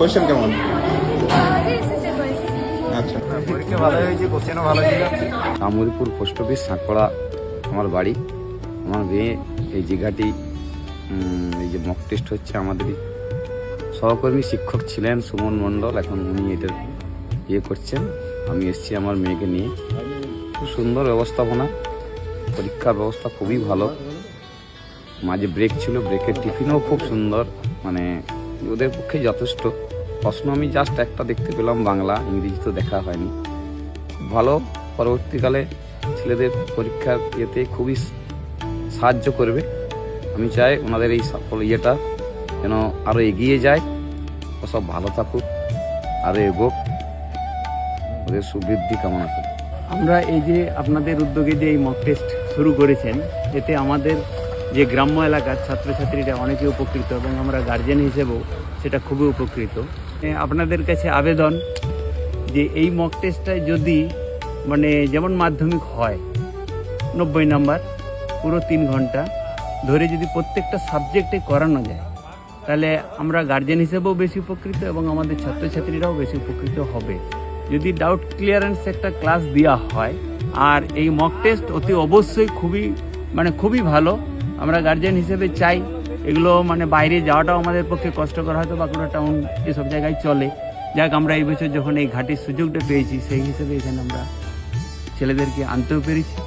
Question কেমন? আচ্ছা, পরীক্ষা ভালো হয়েছে, কোশ্চেনও ভালো ছিল। আমরিপুর পোস্ট অফিস সাঁকড়া আমার বাড়ি। আমার মেয়ে এই জায়গাটি এই যে মক টেস্ট হচ্ছে, আমাদেরই সহকর্মী শিক্ষক ছিলেন সুমন মণ্ডল, এখন উনি এটার করছেন। আমি এসেছি আমার মেয়েকে নিয়ে। খুব সুন্দর ব্যবস্থাপনা, পরীক্ষার ব্যবস্থা খুবই ভালো। মাঝে ব্রেক ছিল, ব্রেকের টিফিনও খুব সুন্দর, মানে ওদের পক্ষে যথেষ্ট। প্রশ্ন আমি জাস্ট একটা দেখতে পেলাম, বাংলা, ইংরেজি তো দেখা হয়নি। খুব ভালো, পরবর্তীকালে ছেলেদের পরীক্ষার ইয়েতে খুবই সাহায্য করবে। আমি চাই ওনাদের এই সফল ইয়েটা যেন আরও এগিয়ে যায়, ও সব ভালো থাকুক, আরও এগোক, ওদের সুবৃদ্ধি কামনা করি। আমরা এই যে আপনাদের উদ্যোগে যে এই মক টেস্ট শুরু করেছেন, এতে আমাদের যে গ্রাম্য এলাকার ছাত্রছাত্রীরা অনেকে উপকৃত এবং আমরা গার্জেন হিসেবেও সেটা খুবই উপকৃত। আপনাদের কাছে আবেদন যে এই মক টেস্টটায় যদি মানে যেমন মাধ্যমিক হয় 90 নাম্বার পুরো 3 ঘন্টা ধরে যদি প্রত্যেকটা সাবজেক্টে করানো যায়, তাহলে আমরা গার্জেন হিসেবেও বেশি উপকৃত এবং আমাদের ছাত্রছাত্রীরাও বেশি উপকৃত হবে। যদি ডাউট ক্লিয়ারেন্স একটা ক্লাস দেওয়া হয়, আর এই মক টেস্ট অতি অবশ্যই খুবই ভালো। আমরা গার্জেন হিসেবে চাই এগুলো মানে বাইরে যাওয়াটাও আমাদের পক্ষে কষ্টকর, হয়তো বাঁকুড়া টাউন এসব জায়গায় চলে। যাক, আমরা এই বছর যখন এই ঘাটির সুযোগটা পেয়েছি, সেই হিসেবে এখানে আমরা ছেলেদেরকে আনতেও পেরেছি।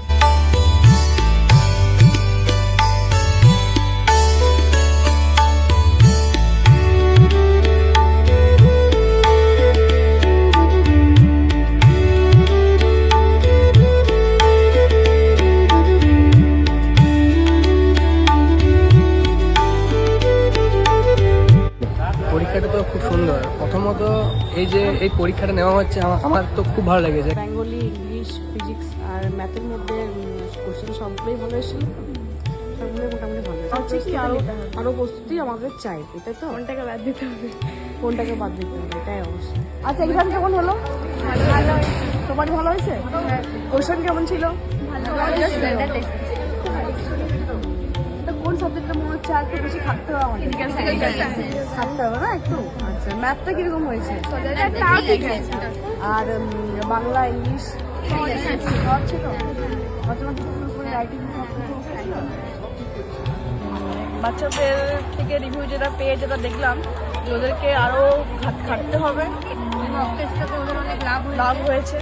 পরীক্ষাটা তো খুব সুন্দর। প্রথমত এই যে এই পরীক্ষাটা নেওয়া হচ্ছে আমার তো খুব ভালো লেগেছে। বেঙ্গলি, ইংলিশ, ফিজিক্স আর ম্যাথের মধ্যে কোশ্চেন সবগুলোই ভালো এসেছিল, সবগুলোই মোটামুটি ভালো হচ্ছে। কি আরো প্রস্তুতি আমাদের চাই, এটাই তো। কোনটাকে বাদ দিতে হবে, এটাই অবশ্যই। আচ্ছা, এক্সাম কেমন হলো? ভালো। তোমার ভালো হয়েছে? কোশ্চেন কেমন ছিল? কোন সাবজেক্টটা মনে হচ্ছে আর একটু বেশি খাটতে হবে আমাদের? খাটতে হবে না একটু? আচ্ছা, ম্যাথটা কিরকম হয়েছে? আর বাংলা, ইংলিশ ছিল? বাচ্চাদের থেকে রিভিউ যেটা দেখলাম, ওদেরকে আরো খাটতে হবে। লাভ হয়েছে।